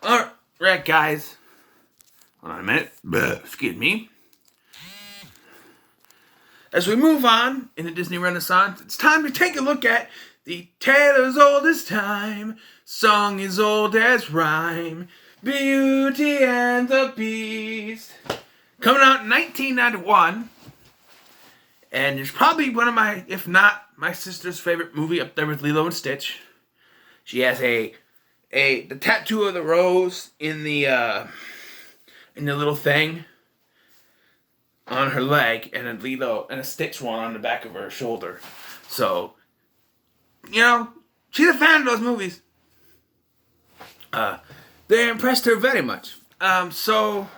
Alright, guys. Hold on a minute. Excuse me. As we move on in the Disney Renaissance, it's time to take a look at the tale as old as time, song as old as rhyme, Beauty and the Beast. Coming out in 1991. And it's probably one of my, if not my sister's favorite movie, up there with Lilo and Stitch. She has the tattoo of the rose in the little thing on her leg, and a Lilo and a Stitch one on the back of her shoulder. So, she's a fan of those movies. They impressed her very much. So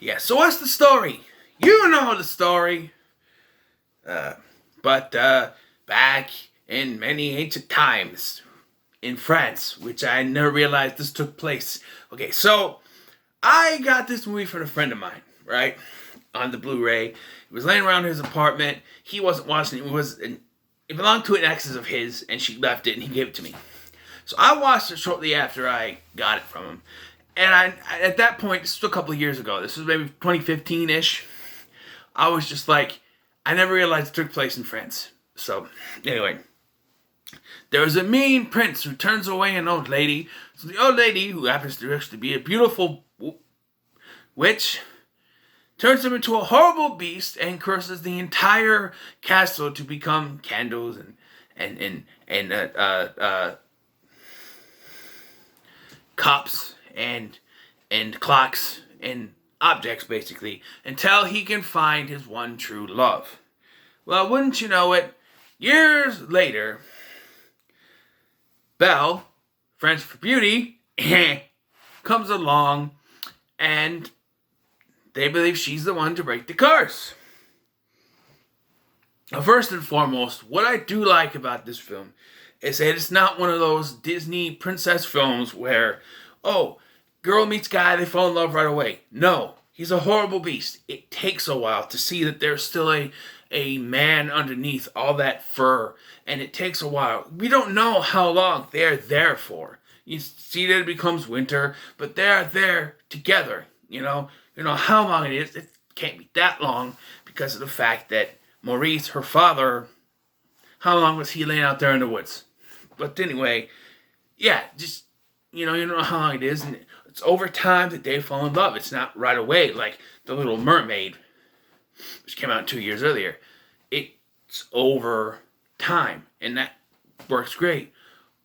what's the story? You know the story. But back in many ancient times in France, which I never realized this took place. Okay, so I got this movie from a friend of mine, right, on the Blu-ray. It was laying around his apartment. He wasn't watching it. It belonged to an ex's of his, and she left it, and he gave it to me. So I watched it shortly after I got it from him. And I at that point, this was a couple of years ago. This was maybe 2015-ish. I was just like, I never realized it took place in France. So, anyway. There was a mean prince who turns away an old lady. So the old lady, who happens to actually be a beautiful witch, turns him into a horrible beast and curses the entire castle to become candles and cups and clocks and objects, basically, until he can find his one true love. Well, wouldn't you know it, years later, Belle, French for beauty, comes along, and they believe she's the one to break the curse. Now, first and foremost, what I do like about this film is that it's not one of those Disney princess films where, oh, girl meets guy, they fall in love right away. No, he's a horrible beast. It takes a while to see that there's still a man underneath all that fur, and it takes a while. We don't know how long they're there for. You see that it becomes winter, but they're there together. You know how long it is. It can't be that long because of the fact that Maurice, her father, how long was he laying out there in the woods? But anyway, yeah, just, you know how long it is, and it's over time that they fall in love. It's not right away like The Little Mermaid, which came out 2 years earlier. It's over time, and that works great.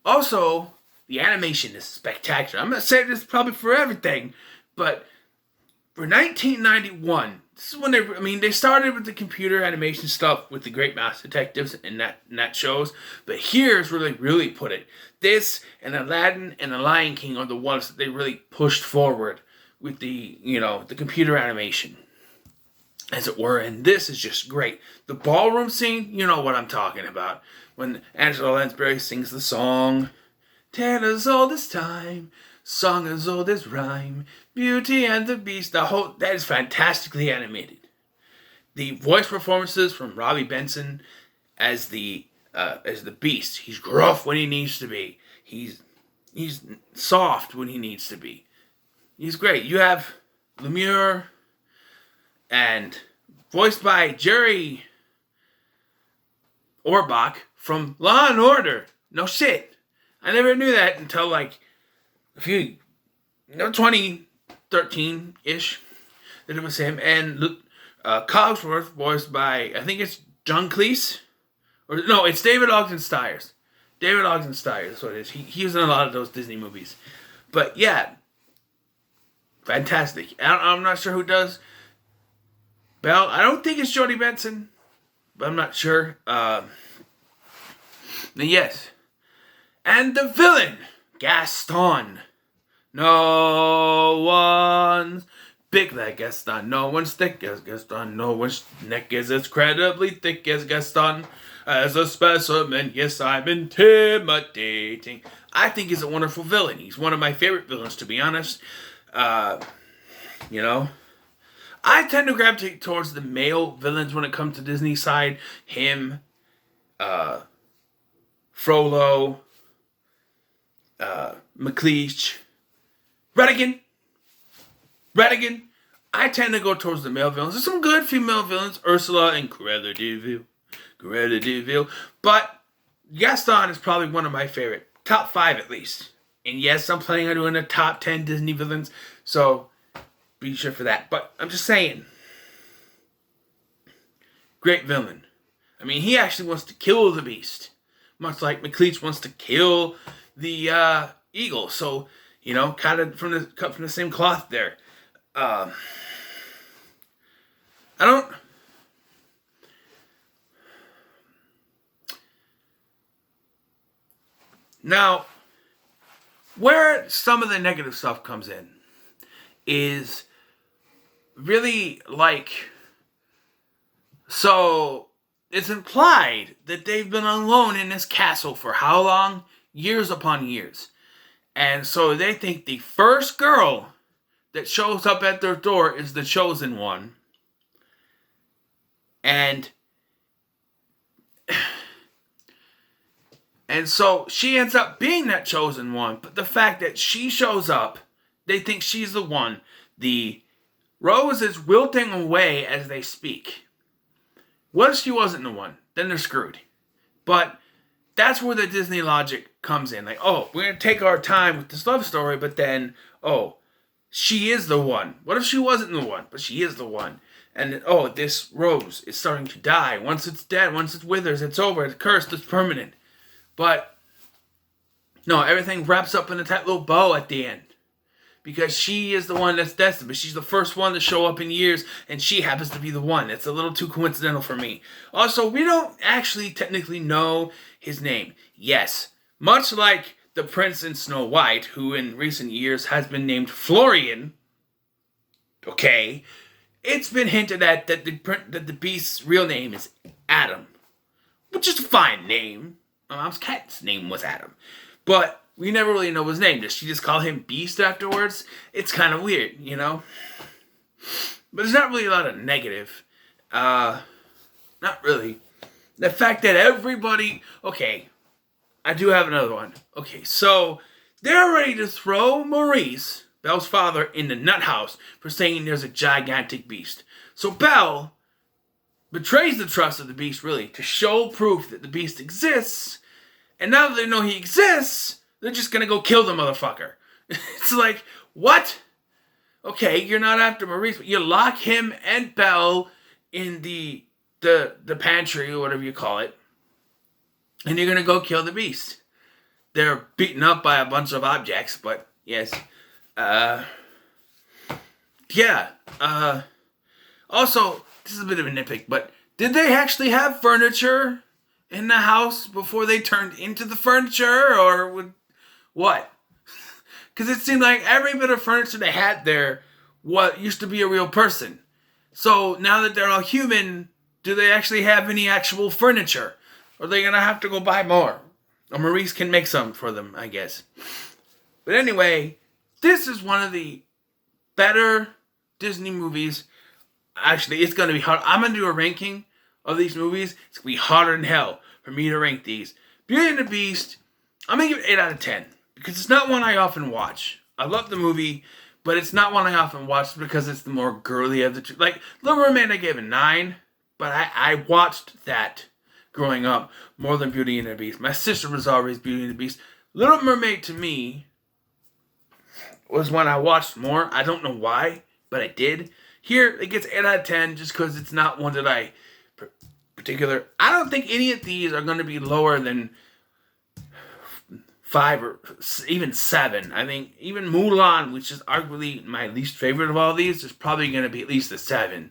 Also, the animation is spectacular. I'm not saying this probably for everything, but for 1991, this is when they started with the computer animation stuff with the Great Mouse Detectives and that shows, but here's where they really put it. This and Aladdin and The Lion King are the ones that they really pushed forward with the computer animation, as it were, and this is just great. The ballroom scene, you know what I'm talking about. When Angela Lansbury sings the song, tale as old as time, song as old as rhyme, Beauty and the Beast, that is fantastically animated. The voice performances from Robbie Benson as the Beast. He's gruff when he needs to be. He's soft when he needs to be. He's great. You have Lemure, and voiced by Jerry Orbach from Law and Order. No shit. I never knew that until like 2013-ish, that it was him. And Cogsworth, voiced by, I think it's John Cleese. Or no, it's David Ogden Stiers. David Ogden Stiers, that's what it is. He was in a lot of those Disney movies. But yeah, fantastic. I'm not sure who does Belle. I don't think it's Jodie Benson, but I'm not sure. Yes. And the villain, Gaston. No one's big like Gaston. No one's thick as Gaston. No one's neck is as incredibly thick as Gaston. As a specimen, yes, I'm intimidating. I think he's a wonderful villain. He's one of my favorite villains, to be honest. I tend to gravitate towards the male villains when it comes to Disney side. Him, Frollo, McLeach, Redigan. Redigan. I tend to go towards the male villains. There's some good female villains, Ursula and Cruella de Vil. Cruella de Vil. But Gaston is probably one of my favorite. Top 5 at least. And yes, I'm planning on doing a top 10 Disney villains. So be sure for that. But I'm just saying. Great villain. I mean, he actually wants to kill the Beast. Much like McLeach wants to kill the eagle. So, you know, kind of cut from the same cloth there. I don't... Now, where some of the negative stuff comes in is really like... So, it's implied that they've been alone in this castle for how long? Years upon years. And so they think the first girl that shows up at their door is the chosen one. And so she ends up being that chosen one. But the fact that she shows up, they think she's the one. The rose is wilting away as they speak. What if she wasn't the one? Then they're screwed. But that's where the Disney logic comes in. Like, oh, we're going to take our time with this love story, but then, oh, she is the one. What if she wasn't the one? But she is the one. And, oh, this rose is starting to die. Once it's dead, once it withers, it's over. It's cursed. It's permanent. But, no, everything wraps up in a tight little bow at the end. Because she is the one that's destined. But she's the first one to show up in years. And she happens to be the one. It's a little too coincidental for me. Also, we don't actually technically know his name. Yes. Much like the prince in Snow White, who in recent years has been named Florian. Okay. It's been hinted at that the beast's real name is Adam. Which is a fine name. My mom's cat's name was Adam. But we never really know his name. Does she just call him Beast afterwards? It's kind of weird, you know? But there's not really a lot of negative. Not really. The fact that everybody... Okay, I do have another one. Okay, so they're ready to throw Maurice, Belle's father, in the nut house for saying there's a gigantic beast. So Belle betrays the trust of the beast, really, to show proof that the beast exists. And now that they know he exists... They're just going to go kill the motherfucker. It's like, what? Okay, you're not after Maurice, but you lock him and Belle in the pantry or whatever you call it. And you're going to go kill the beast. They're beaten up by a bunch of objects, but yes. Yeah. Also, this is a bit of a nitpick, but did they actually have furniture in the house before they turned into the furniture, or what? Because it seemed like every bit of furniture they had there used to be a real person. So now that they're all human, do they actually have any actual furniture? Or are they going to have to go buy more? Or Maurice can make some for them, I guess. But anyway, this is one of the better Disney movies. Actually, it's going to be hard. I'm going to do a ranking of these movies. It's going to be harder than hell for me to rank these. Beauty and the Beast, I'm going to give it 8 out of 10. Because it's not one I often watch. I love the movie, but it's not one I often watch because it's the more girly of the two. Like, Little Mermaid I gave a 9, but I watched that growing up more than Beauty and the Beast. My sister was always Beauty and the Beast. Little Mermaid, to me, was one I watched more. I don't know why, but I did. Here, it gets 8 out of 10 just because it's not one that I particular. I don't think any of these are going to be lower than 5 or even 7. I think even Mulan, which is arguably my least favorite of all these, is probably going to be at least a 7.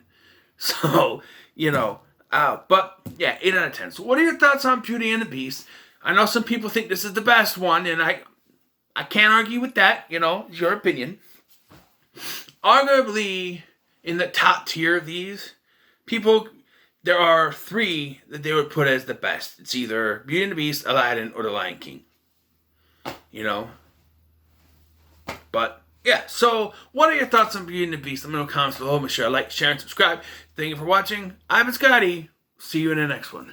So, you know, but yeah, 8 out of 10. So what are your thoughts on Beauty and the Beast? I know some people think this is the best one, and I can't argue with that, you know, it's your opinion. Arguably, in the top tier of these, there are 3 that they would put as the best. It's either Beauty and the Beast, Aladdin, or The Lion King. You know? But, yeah. So, what are your thoughts on Beauty and the Beast? Let me know in the comments below. Make sure to like, share, and subscribe. Thank you for watching. I've been Scotty. See you in the next one.